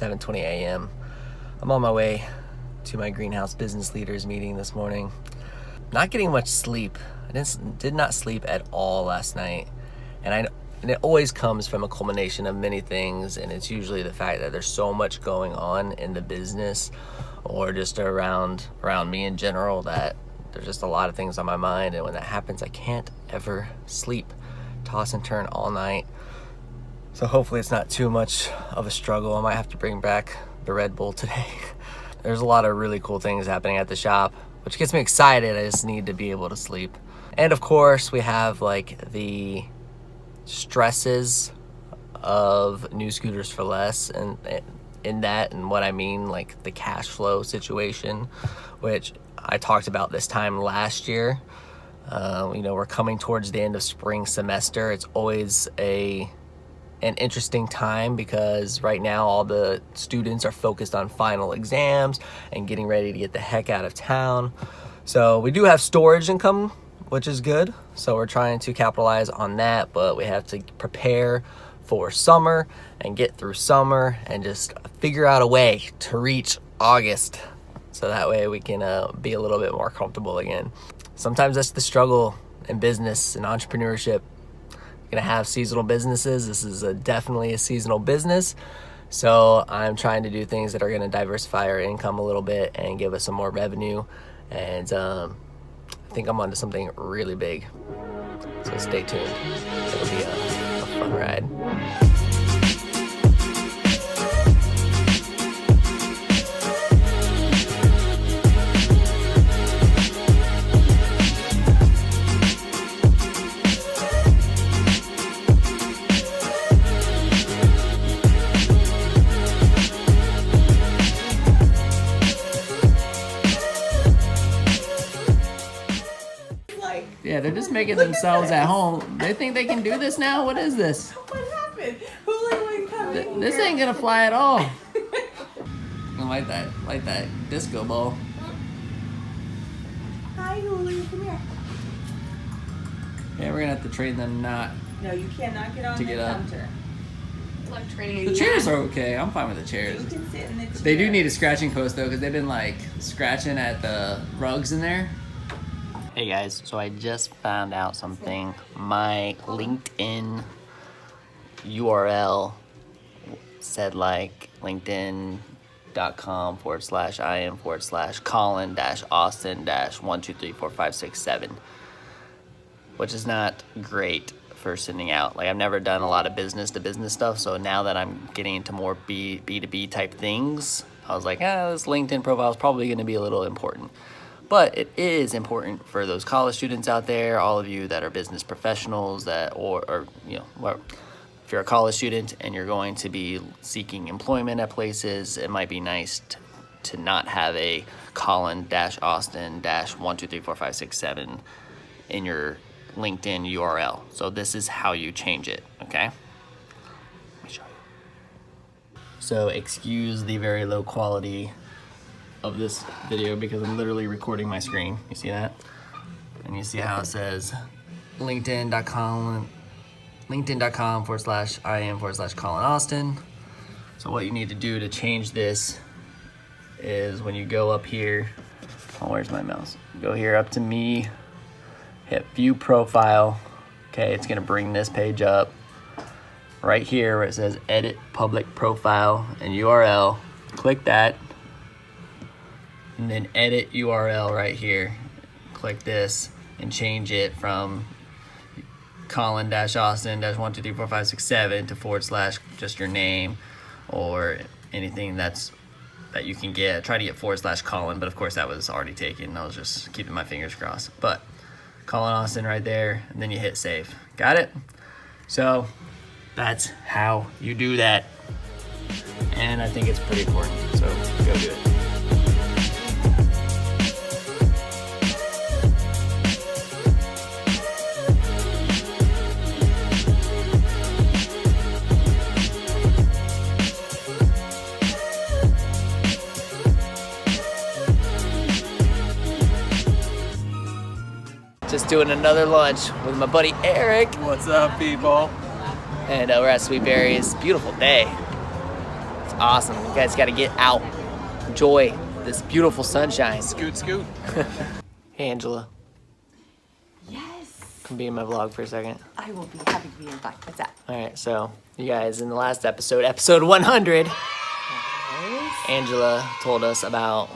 7:20 a.m. I'm on my way to my greenhouse business leaders meeting this morning. Not getting much sleep. I did not sleep at all last night, and it always comes from a culmination of many things, and it's usually the fact that there's so much going on in the business or just around me in general that there's just a lot of things on my mind, and when that happens I can't ever sleep. Toss and turn all night. So hopefully it's not too much of a struggle. I might have to bring back the Red Bull today. There's a lot of really cool things happening at the shop, which gets me excited. I just need to be able to sleep. And of course we have like the stresses of new scooters for less, and in that, and what I mean, like the cash flow situation, which I talked about this time last year. We're coming towards the end of spring semester. It's always an interesting time because right now all the students are focused on final exams and getting ready to get the heck out of town. So we do have storage income, which is good. So we're trying to capitalize on that, but we have to prepare for summer and get through summer and just figure out a way to reach August. So that way we can be a little bit more comfortable again. Sometimes that's the struggle in business and entrepreneurship. You're gonna have seasonal businesses. This is definitely a seasonal business. So I'm trying to do things that are gonna diversify our income a little bit and give us some more revenue. And I think I'm onto something really big. So stay tuned. It'll be a fun ride. Yeah, they're just making themselves at home. They think they can do this now? What is this? What happened? Hulu coming. This ain't gonna fly at all. like that disco ball. Hi, Hulu, come here. Yeah, we're gonna have to train them not. No, you cannot get on to the get up. counter. Like training. The chairs are okay. I'm fine with the chairs. You can sit in the chair. They do need a scratching post though, because they've been like scratching at the rugs in there. Hey guys, so I just found out something. My LinkedIn URL said like linkedin.com/IM/Colin-Austin-1234567, which is not great for sending out. Like I've never done a lot of business to business stuff, so now that I'm getting into more B2B type things, I was like, this LinkedIn profile is probably going to be a little important. But it is important for those college students out there, all of you that are business professionals, that or if you're a college student and you're going to be seeking employment at places, it might be nice to not have a Colin-Austin-1234567 in your LinkedIn URL. So this is how you change it, okay? Let me show you. So excuse the very low quality of this video because I'm literally recording my screen. You see that? And you see how it says linkedin.com/IM/Colin Austin. So what you need to do to change this is when you go up here, where's my mouse? Go here up to me, hit view profile. Okay, it's gonna bring this page up. Right here where it says edit public profile and URL, click that. And then edit URL right here. Click this and change it from Colin-Austin-1234567 to / just your name or anything that you can get. Try to get / Colin, but of course that was already taken. I was just keeping my fingers crossed. But Colin Austin right there, and then you hit save. Got it? So that's how you do that. And I think it's pretty important, so go do it. Just doing another lunch with my buddy Eric. What's up, people? And we're at Sweet Berries. Beautiful day. It's awesome. You guys got to get out, enjoy this beautiful sunshine. Scoot, scoot. Hey, Angela, Yes. come be in my vlog for a second. I will be happy to be in back. What's that? All right, so you guys, in the last episode 100, Angela told us about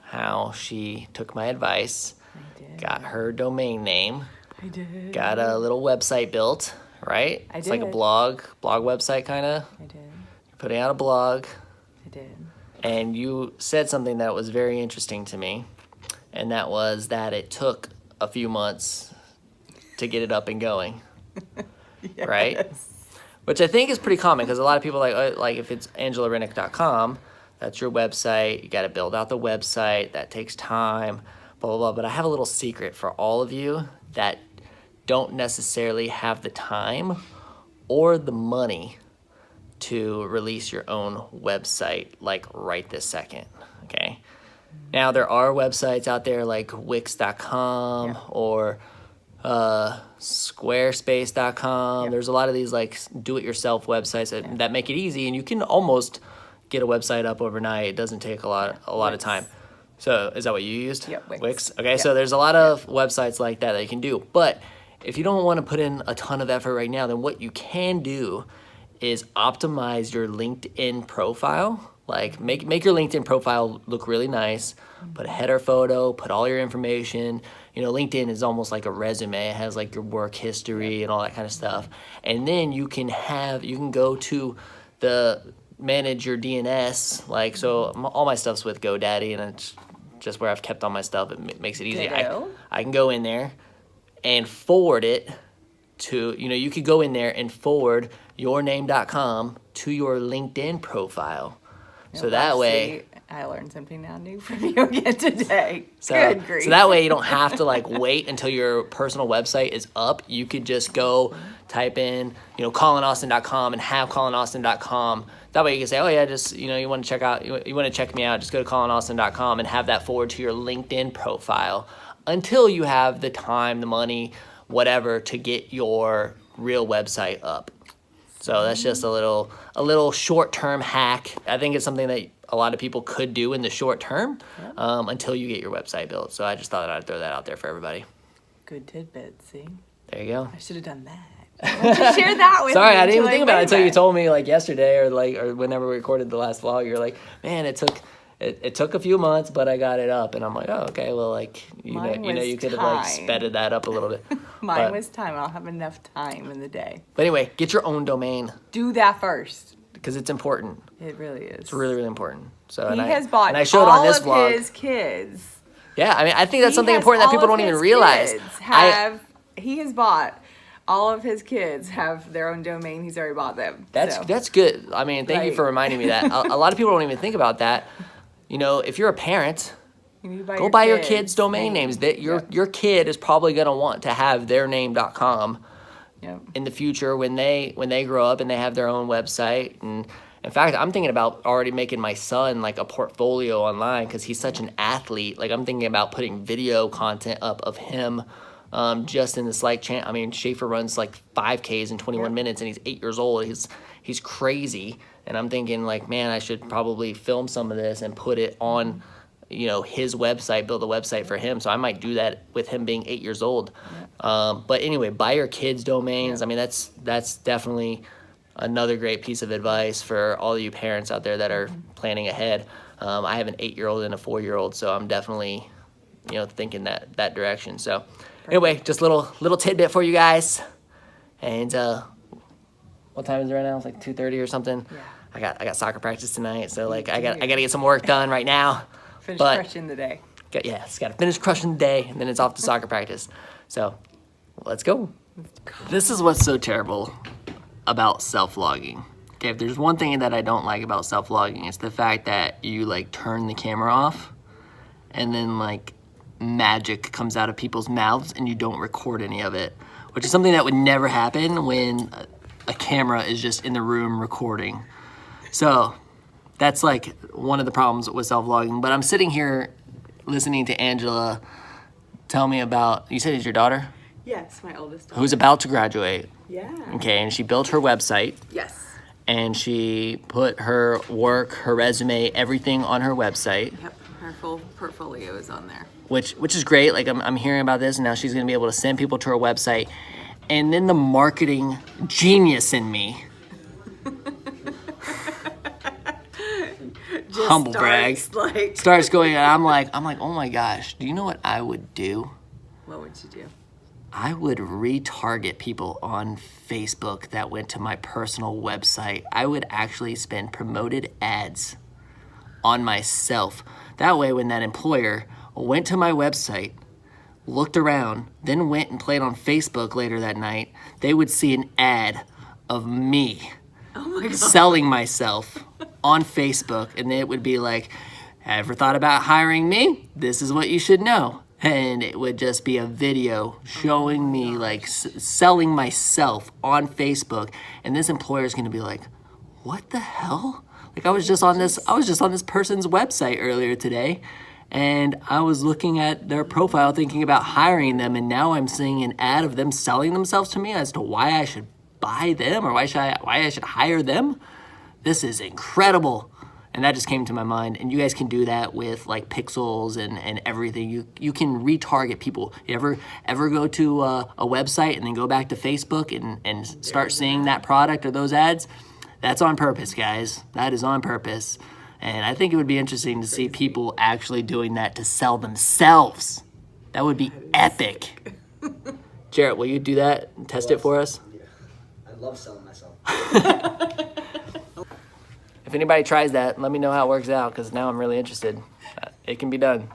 how she took my advice, I did. got her domain name, I did. got a little website built, right? I It's like a did. blog website kind of. I did. You're putting out a blog, I did. and you said something that was very interesting to me, and that was that it took a few months to get it up and going, right? Which I think is pretty common because a lot of people like if it's angelarennick.com, that's your website. You got to build out the website. That takes time, blah, blah, blah. But I have a little secret for all of you that don't necessarily have the time or the money to release your own website like right this second, okay? Now, there are websites out there like Wix.com or Squarespace.com. Yeah. There's a lot of these like do-it-yourself websites that make it easy, and you can almost get a website up overnight. It doesn't take a lot of Wix. time. So is that what you used? Yeah, Wix. Okay, Yeah. so there's a lot of websites like that you can do. But if you don't want to put in a ton of effort right now, then what you can do is optimize your LinkedIn profile. Like make your LinkedIn profile look really nice. Put a header photo, put all your information. You know, LinkedIn is almost like a resume. It has like your work history and all that kind of stuff. And then you can go to the manage your DNS. Like, so all my stuff's with GoDaddy, and it's just where I've kept all my stuff. It makes it easy. Ditto. I can go in there and forward it to, you could go in there and forward yourname.com to your LinkedIn profile. So that way, I learned something now new from you again today. so Good grief. that way you don't have to like wait until your personal website is up. You could just go type in, ColinAustin.com and have ColinAustin.com. That way you can say, oh yeah, just, you want to check me out, just go to ColinAustin.com and have that forward to your LinkedIn profile until you have the time, the money, whatever, to get your real website up. So that's just a little short-term hack. I think it's something that a lot of people could do in the short term until you get your website built. So I just thought I'd throw that out there for everybody. Good tidbit, see? There you go. I should have done that. Why don't you share that with Sorry, me I didn't even until think about it went until you back? told me like yesterday or whenever we recorded the last vlog. You're like, man, it took a few months, but I got it up. And I'm like, oh, okay, well, like, Mine was you could have like time. sped that up a little bit. Mine But- was time. I'll have enough time in the day. But anyway, get your own domain Do that first. because it's important. It really is. It's really, really important. So He and has bought and I showed all on this of vlog. his kids. Yeah, I mean, I think that's something He has important that all people of don't even his realize. kids he has bought all of his kids have their own domain. He's already bought them. So. That's good. I mean, thank you Right. for reminding me that. A lot of people don't even think about that. If you're a parent, You need to go buy your kids' domain names. That your kid is probably gonna want to have their name.com Yep. in the future when they grow up and they have their own website. And in fact, I'm thinking about already making my son like a portfolio online because he's such an athlete. Like I'm thinking about putting video content up of him just in this like channel. I mean, Schaefer runs like 5Ks in 21 minutes and he's 8 years old. He's crazy. And I'm thinking like, man, I should probably film some of this and put it on, his website, build a website for him. So I might do that with him being 8 years old. But anyway, buy your kids' domains. I mean, that's definitely another great piece of advice for all of you parents out there that are planning ahead. I have an 8-year-old and a 4-year-old, so I'm definitely, thinking that direction. So anyway, just little tidbit for you guys. And what time is it right now? It's like 2:30 or something. Yeah. I got soccer practice tonight, so like I got to get some work done right now. Finish but- crushing the day. It's got to finish crushing the day, and then it's off to soccer practice. So let's go. This is what's so terrible about self-vlogging. Okay, if there's one thing that I don't like about self-vlogging, it's the fact that you like turn the camera off and then like magic comes out of people's mouths and you don't record any of it, which is something that would never happen when a camera is just in the room recording. So that's like one of the problems with self-vlogging. But I'm sitting here listening to Angela tell me about, you said it's your daughter? Yes, my oldest daughter. Who's about to graduate. Yeah. Okay, and she built her website. Yes. and she put her work, her resume, everything on her website. Yep, her full portfolio is on there. Which is great. Like I'm hearing about this, and now she's gonna be able to send people to her website. And then the marketing genius in me, humble brag, starts going, and I'm like, oh my gosh, do you know what I would do? What would you do? I would retarget people on Facebook that went to my personal website. I would actually spend promoted ads on myself. That way, when that employer went to my website, looked around, then went and played on Facebook later that night, they would see an ad of me selling myself on Facebook, and it would be like, ever thought about hiring me? This is what you should know. And it would just be a video showing me like selling myself on Facebook, and this employer is going to be like, what the hell? Like I was just on this person's website earlier today, and I was looking at their profile thinking about hiring them, and now I'm seeing an ad of them selling themselves to me as to why I should buy them or why I should hire them. This is incredible. And that just came to my mind. And you guys can do that with like pixels and everything. You can retarget people. You ever go to a website and then go back to Facebook and start seeing that product or those ads? That's on purpose, guys. That is on purpose. And I think it would be interesting to see people actually doing that to sell themselves. That would be epic. Jarrett, will you do that and test it for us? Yeah, I love selling myself. If anybody tries that, let me know how it works out, because now I'm really interested. It can be done.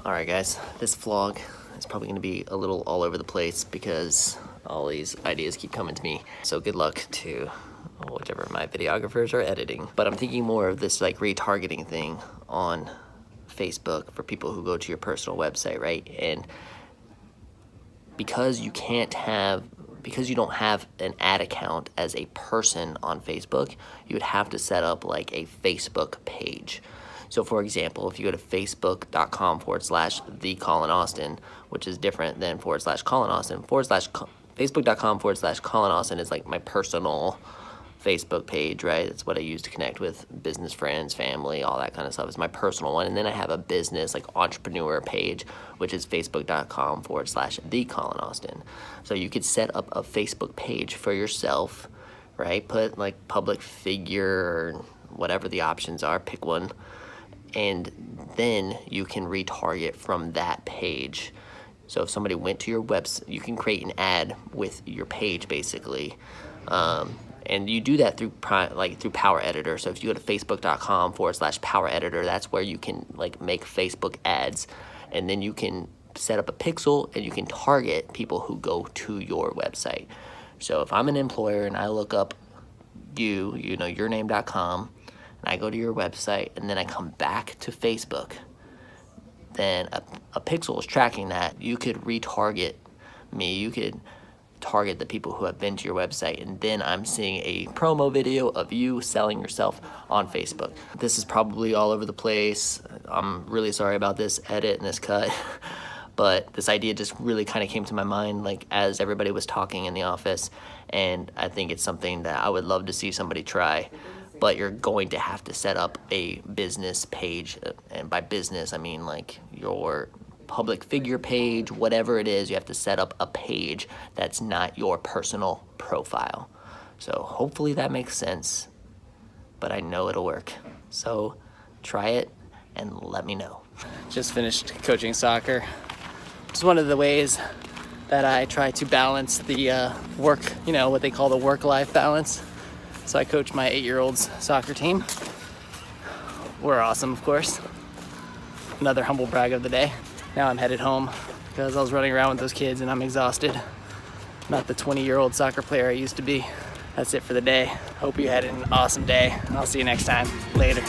All right, guys, this vlog is probably going to be a little all over the place because all these ideas keep coming to me. So good luck to whichever my videographers are editing. But I'm thinking more of this like retargeting thing on Facebook for people who go to your personal website, right? And because you don't have an ad account as a person on Facebook, you would have to set up like a Facebook page. So for example, if you go to facebook.com/TheColinAustin, which is different than /Colin Austin, facebook.com/Colin Austin is like my personal Facebook page, right? That's what I use to connect with business friends, family, all that kind of stuff. It's my personal one. And then I have a business like entrepreneur page, which is facebook.com/TheColinAustin. So you could set up a Facebook page for yourself, right? Put like public figure or whatever the options are, pick one. And then you can retarget from that page. So if somebody went to your website, you can create an ad with your page basically. And you do that through Power Editor. So if you go to facebook.com/Power Editor, that's where you can like make Facebook ads, and then you can set up a pixel and you can target people who go to your website. So if I'm an employer and I look up yourname.com, and I go to your website and then I come back to Facebook, then a pixel is tracking that. You could retarget me. You could target the people who have been to your website, and then I'm seeing a promo video of you selling yourself on Facebook. This is probably all over the place. I'm really sorry about this edit and this cut, but this idea just really kind of came to my mind like as everybody was talking in the office, and I think it's something that I would love to see somebody try. But you're going to have to set up a business page, and by business I mean like your public figure page, whatever it is. You have to set up a page that's not your personal profile. So hopefully that makes sense, but I know it'll work. So try it and let me know. Just finished coaching soccer. It's one of the ways that I try to balance the work, what they call the work-life balance. So I coach my 8-year-old's soccer team. We're awesome, of course. Another humble brag of the day. Now I'm headed home because I was running around with those kids and I'm exhausted. Not the 20-year-old soccer player I used to be. That's it for the day. Hope you had an awesome day. I'll see you next time. Later.